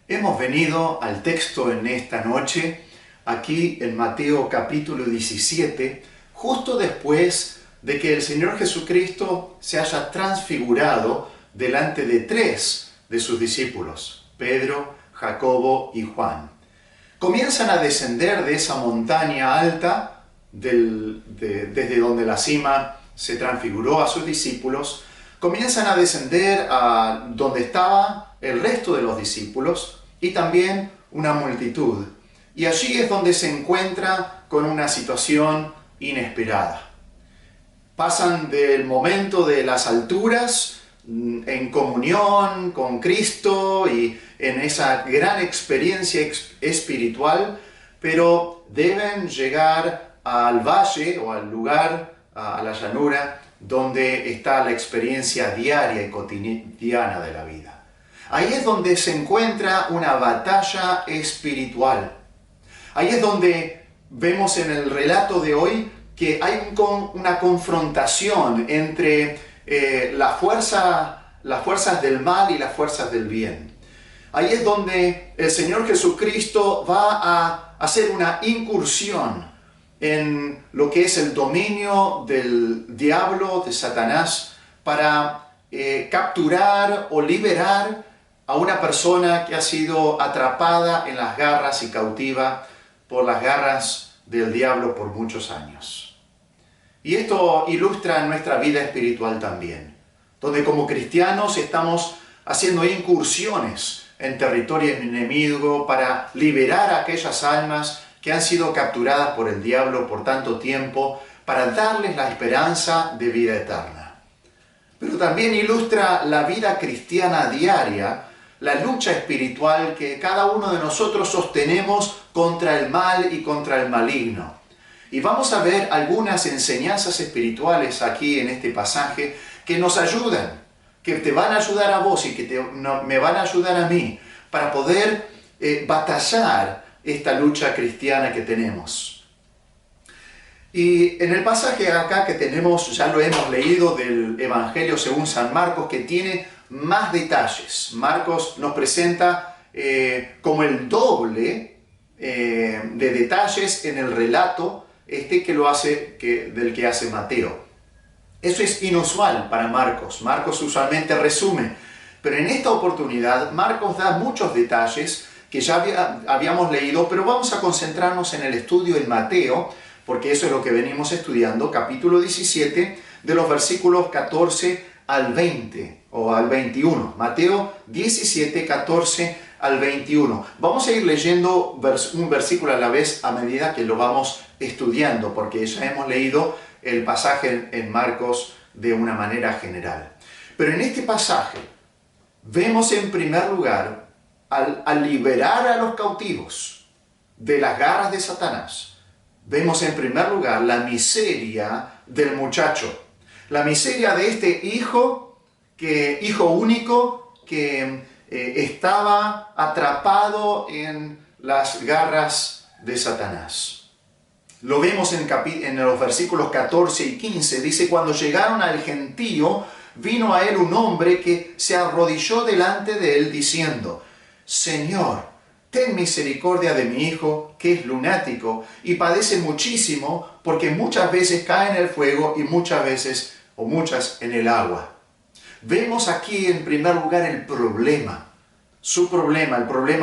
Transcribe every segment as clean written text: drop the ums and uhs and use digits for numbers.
Hemos venido al texto en esta noche, aquí en Mateo capítulo 17, justo después de que el Señor Jesucristo se haya transfigurado delante de tres de sus discípulos, Pedro, Jacobo y Juan. Comienzan a descender de esa montaña alta, desde donde la cima se transfiguró a sus discípulos, comienzan a descender a donde estaba el resto de los discípulos y también una multitud. Y allí es donde se encuentra con una situación inesperada. Pasan del momento de las alturas en comunión con Cristo y en esa gran experiencia espiritual, pero deben llegar al valle o al lugar, a la llanura, donde está la experiencia diaria y cotidiana de la vida. Ahí es donde se encuentra una batalla espiritual. Ahí es donde vemos en el relato de hoy que hay una confrontación entre las fuerzas del mal y las fuerzas del bien. Ahí es donde el Señor Jesucristo va a hacer una incursión en lo que es el dominio del diablo, de Satanás, para capturar o liberar a una persona que ha sido atrapada en las garras y cautiva por las garras del diablo por muchos años. Y esto ilustra nuestra vida espiritual también, donde como cristianos estamos haciendo incursiones en territorio enemigo para liberar a aquellas almas que han sido capturadas por el diablo por tanto tiempo, para darles la esperanza de vida eterna. Pero también ilustra la vida cristiana diaria, la lucha espiritual que cada uno de nosotros sostenemos contra el mal y contra el maligno. Y vamos a ver algunas enseñanzas espirituales aquí en este pasaje que nos ayudan, que te van a ayudar a vos y que me van a ayudar a mí para poder batallar esta lucha cristiana que tenemos. Y en el pasaje acá que tenemos, ya lo hemos leído del Evangelio según San Marcos, que tiene más detalles. Marcos nos presenta como el doble de detalles en el relato del que hace Mateo. Eso es inusual para Marcos. Marcos usualmente resume, pero en esta oportunidad Marcos da muchos detalles que ya habíamos leído, pero vamos a concentrarnos en el estudio de Mateo, porque eso es lo que venimos estudiando, capítulo 17, de los versículos 14 al 20 o al 21. Mateo 17, 14 al 21. Vamos a ir leyendo un versículo a la vez a medida que lo vamos estudiando, porque ya hemos leído el pasaje en Marcos de una manera general. Pero en este pasaje vemos en primer lugar al liberar a los cautivos de las garras de Satanás, vemos en primer lugar la miseria del muchacho, la miseria de este hijo único que estaba atrapado en las garras de Satanás. Lo vemos en los versículos 14 y 15, dice: cuando llegaron al gentío, vino a él un hombre que se arrodilló delante de él diciendo: Señor, ten misericordia de mi hijo, que es lunático y padece muchísimo, porque muchas veces cae en el fuego y muchas en el agua. Vemos aquí en primer lugar el problema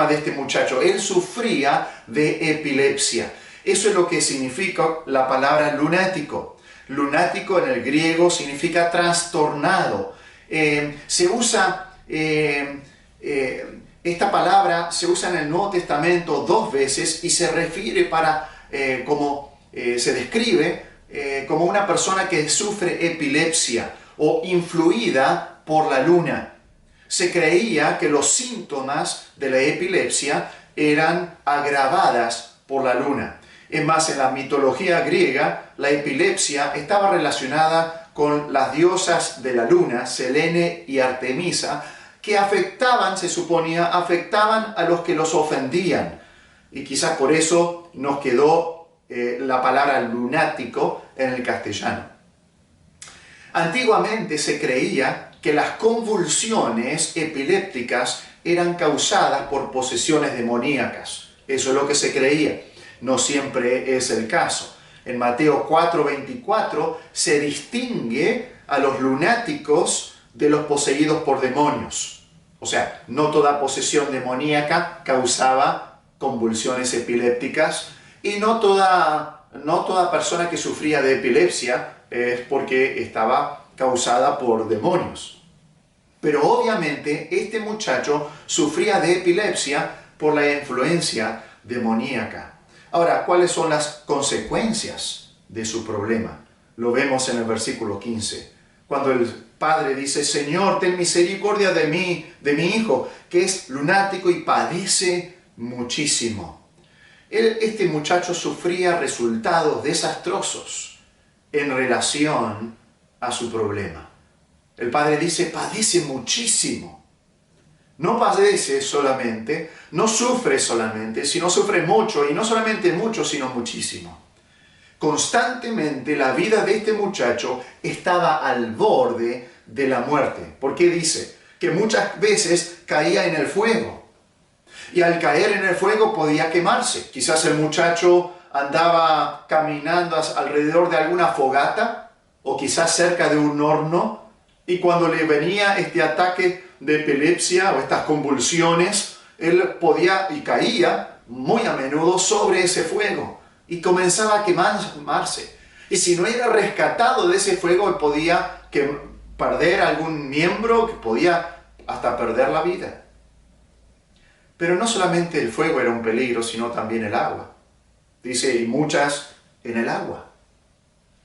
de este muchacho. Él sufría de epilepsia. Eso es lo que significa la palabra lunático. Lunático en el griego significa trastornado. Esta palabra se usa en el Nuevo Testamento 2 veces y se refiere se describe como una persona que sufre epilepsia o influida por la luna. Se creía que los síntomas de la epilepsia eran agravadas por la luna. Es más, en la mitología griega, la epilepsia estaba relacionada con las diosas de la luna, Selene y Artemisa, que se suponía, afectaban a los que los ofendían. Y quizás por eso nos quedó la palabra lunático en el castellano. Antiguamente se creía que las convulsiones epilépticas eran causadas por posesiones demoníacas. Eso es lo que se creía. No siempre es el caso. En Mateo 4:24 se distingue a los lunáticos de los poseídos por demonios. O sea, no toda posesión demoníaca causaba convulsiones epilépticas y no toda persona que sufría de epilepsia es porque estaba causada por demonios. Pero obviamente este muchacho sufría de epilepsia por la influencia demoníaca. Ahora, ¿cuáles son las consecuencias de su problema? Lo vemos en el versículo 15, cuando el padre dice: Señor, ten misericordia de mí, de mi hijo, que es lunático y padece muchísimo. Este muchacho sufría resultados desastrosos en relación a su problema. El padre dice: padece muchísimo. No padece solamente, no sufre solamente, sino sufre mucho, y no solamente mucho, sino muchísimo. Constantemente la vida de este muchacho estaba al borde de la muerte. ¿Por qué dice? Que muchas veces caía en el fuego. Y al caer en el fuego podía quemarse. Quizás el muchacho andaba caminando alrededor de alguna fogata, o quizás cerca de un horno, y cuando le venía este ataque de epilepsia o estas convulsiones, él podía y caía muy a menudo sobre ese fuego y comenzaba a quemarse. Y si no era rescatado de ese fuego, él podía perder algún miembro, que podía hasta perder la vida. Pero no solamente el fuego era un peligro, sino también el agua. Dice, y muchas en el agua.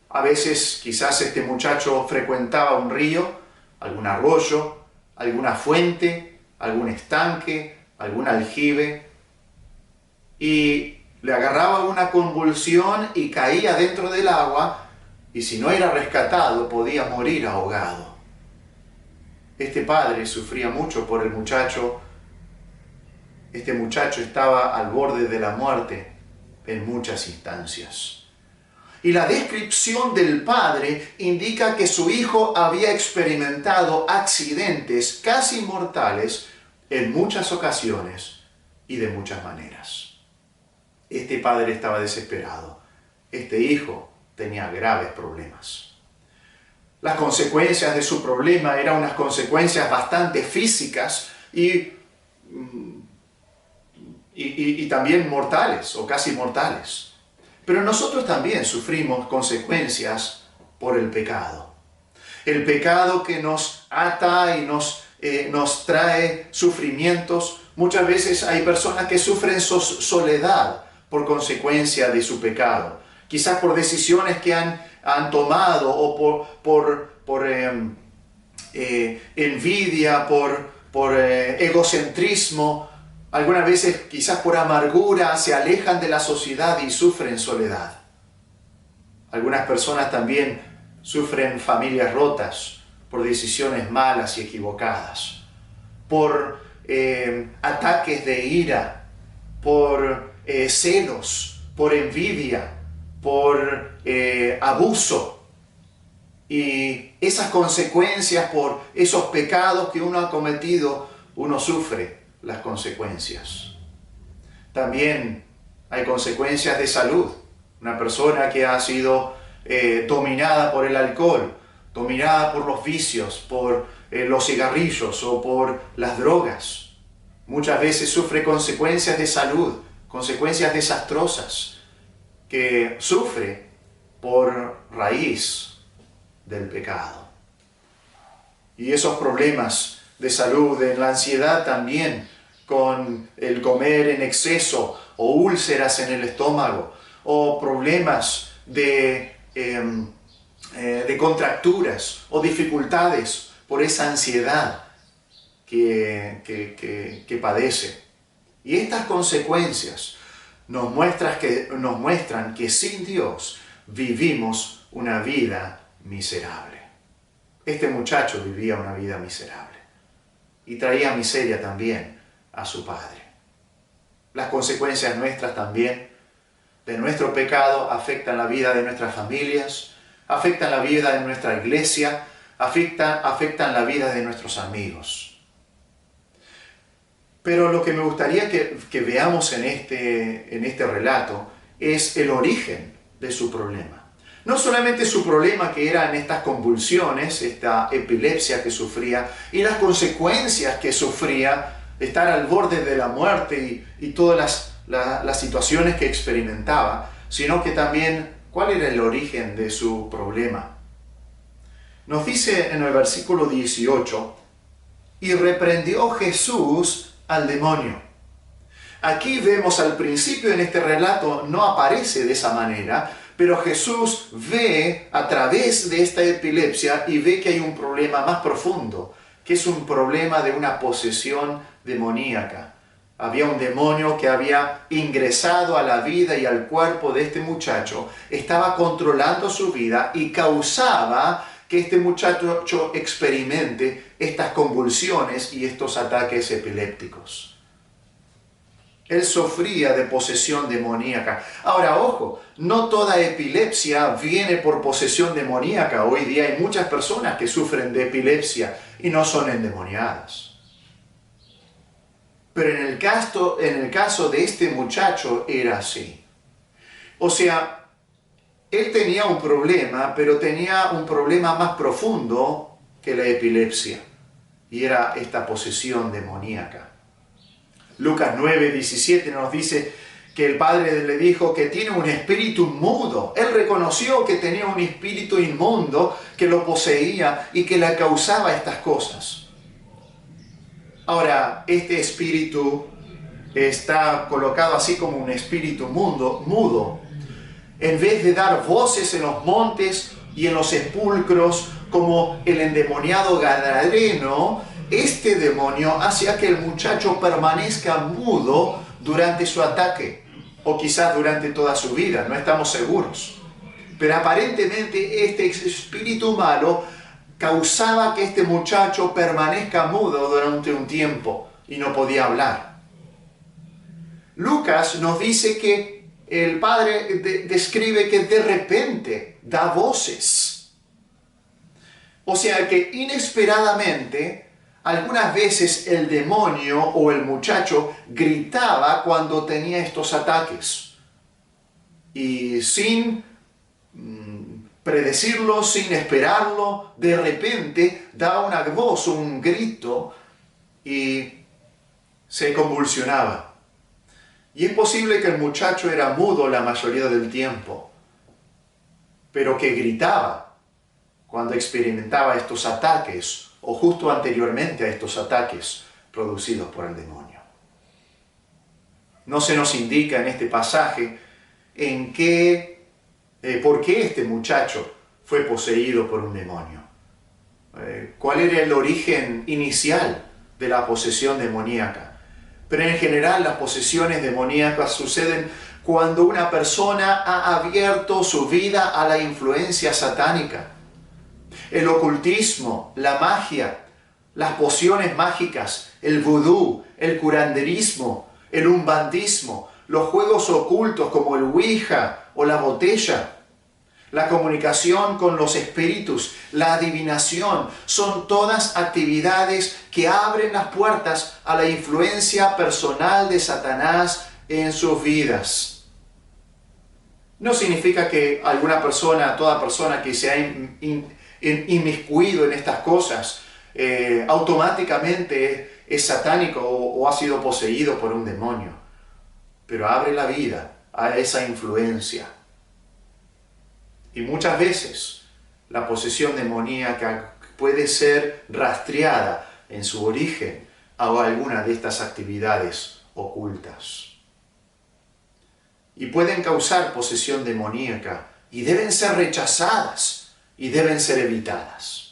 A veces quizás este muchacho frecuentaba un río, algún arroyo, alguna fuente, algún estanque, algún aljibe, y le agarraba una convulsión y caía dentro del agua, y si no era rescatado podía morir ahogado. Este padre sufría mucho por el muchacho. Este muchacho estaba al borde de la muerte en muchas instancias. Y la descripción del padre indica que su hijo había experimentado accidentes casi mortales en muchas ocasiones y de muchas maneras. Este padre estaba desesperado. Este hijo tenía graves problemas. Las consecuencias de su problema eran unas consecuencias bastante físicas y también mortales o casi mortales. Pero nosotros también sufrimos consecuencias por el pecado. El pecado que nos ata y nos trae sufrimientos. Muchas veces hay personas que sufren soledad por consecuencia de su pecado. Quizás por decisiones que han tomado o por envidia, por egocentrismo. Algunas veces, quizás por amargura, se alejan de la sociedad y sufren soledad. Algunas personas también sufren familias rotas por decisiones malas y equivocadas, por ataques de ira, por celos, por envidia, por abuso. Y esas consecuencias por esos pecados que uno ha cometido, uno sufre las consecuencias. También hay consecuencias de salud. Una persona que ha sido dominada por el alcohol, dominada por los vicios, por los cigarrillos o por las drogas, muchas veces sufre consecuencias de salud, consecuencias desastrosas, que sufre por raíz del pecado. Y esos problemas de salud, en la ansiedad también, con el comer en exceso o úlceras en el estómago o problemas de contracturas o dificultades por esa ansiedad que padece. Y estas consecuencias nos muestran que sin Dios vivimos una vida miserable. Este muchacho vivía una vida miserable y traía miseria también a su padre. Las consecuencias nuestras también de nuestro pecado afectan la vida de nuestras familias, afectan la vida de nuestra iglesia, afectan la vida de nuestros amigos. Pero lo que me gustaría que veamos en este relato es el origen de su problema. No solamente su problema, que eran estas convulsiones, esta epilepsia que sufría, y las consecuencias que sufría, estar al borde de la muerte y todas las situaciones que experimentaba, sino que también cuál era el origen de su problema. Nos dice en el versículo 18, y reprendió Jesús al demonio. Aquí vemos al principio en este relato, no aparece de esa manera, pero Jesús ve a través de esta epilepsia y ve que hay un problema más profundo, que es un problema de una posesión demoníaca. Había un demonio que había ingresado a la vida y al cuerpo de este muchacho, estaba controlando su vida y causaba que este muchacho experimente estas convulsiones y estos ataques epilépticos. Él sufría de posesión demoníaca. Ahora, ojo, no toda epilepsia viene por posesión demoníaca. Hoy día hay muchas personas que sufren de epilepsia y no son endemoniadas. Pero en el caso de este muchacho era así. O sea, él tenía un problema, pero tenía un problema más profundo que la epilepsia. Y era esta posesión demoníaca. Lucas 9:17 nos dice que el padre le dijo que tiene un espíritu mudo. Él reconoció que tenía un espíritu inmundo que lo poseía y que le causaba estas cosas. Ahora, este espíritu está colocado así como un espíritu mudo. En vez de dar voces en los montes y en los sepulcros como el endemoniado gadareno, este demonio hacía que el muchacho permanezca mudo durante su ataque, o quizás durante toda su vida, no estamos seguros. Pero aparentemente este espíritu malo causaba que este muchacho permanezca mudo durante un tiempo y no podía hablar. Lucas nos dice que el padre describe que de repente da voces. O sea que inesperadamente, algunas veces el demonio o el muchacho gritaba cuando tenía estos ataques. Y sin predecirlo, sin esperarlo, de repente daba una voz, un grito y se convulsionaba. Y es posible que el muchacho era mudo la mayoría del tiempo, pero que gritaba cuando experimentaba estos ataques o justo anteriormente a estos ataques producidos por el demonio. No se nos indica en este pasaje por qué este muchacho fue poseído por un demonio. ¿Cuál era el origen inicial de la posesión demoníaca? Pero en general las posesiones demoníacas suceden cuando una persona ha abierto su vida a la influencia satánica. El ocultismo, la magia, las pociones mágicas, el vudú, el curanderismo, el umbandismo, los juegos ocultos como el Ouija o la botella, la comunicación con los espíritus, la adivinación, son todas actividades que abren las puertas a la influencia personal de Satanás en sus vidas. No significa que toda persona que se ha inmiscuido en estas cosas, automáticamente es satánico o ha sido poseído por un demonio. Pero abre la vida a esa influencia. Y muchas veces la posesión demoníaca puede ser rastreada en su origen a alguna de estas actividades ocultas. Y pueden causar posesión demoníaca y deben ser rechazadas y deben ser evitadas.